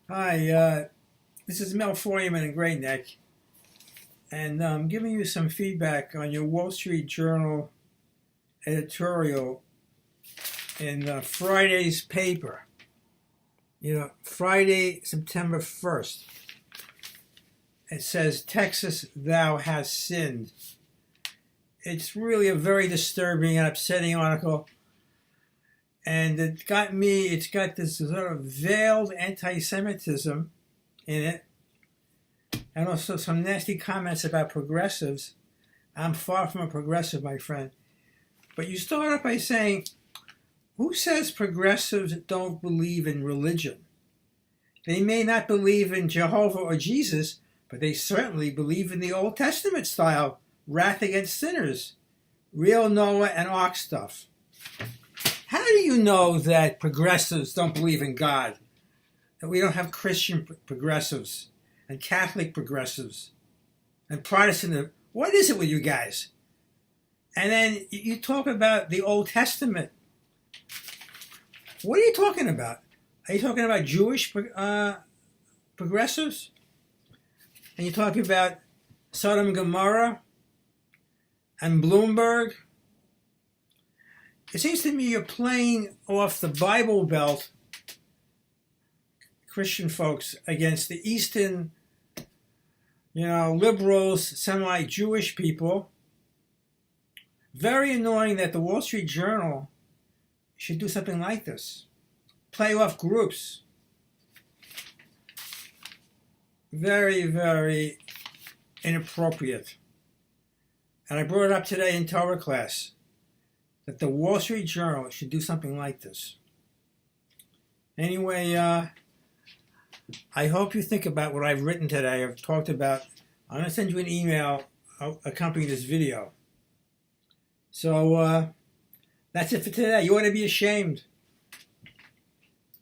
Hi, this is Mel Feuerman in Great Neck, and I'm giving you some feedback on your Wall Street Journal editorial in Friday's paper. Friday, September 1st. It says, Texas, thou hast sinned. It's really a very disturbing and upsetting article. And it's got this sort of veiled anti-Semitism in it, and also some nasty comments about progressives. I'm far from a progressive, my friend. But you start off by saying, who says progressives don't believe in religion? They may not believe in Jehovah or Jesus, but they certainly believe in the Old Testament style, wrath against sinners, real Noah and Ark stuff. How do you know that progressives don't believe in God? That we don't have Christian progressives and Catholic progressives and Protestant? What is it with you guys? And then you talk about the Old Testament. What are you talking about? Are you talking about Jewish progressives? And you're talking about Sodom and Gomorrah and Bloomberg? It seems to me you're playing off the Bible Belt, Christian folks, against the Eastern, liberals, semi-Jewish people. Very annoying that the Wall Street Journal should do something like this. Play off groups. Very, very inappropriate. And I brought it up today in Torah class, that the Wall Street Journal should do something like this. Anyway, I hope you think about what I've written today. I've talked about. I'm going to send you an email accompanying this video. So that's it for today. You ought to be ashamed.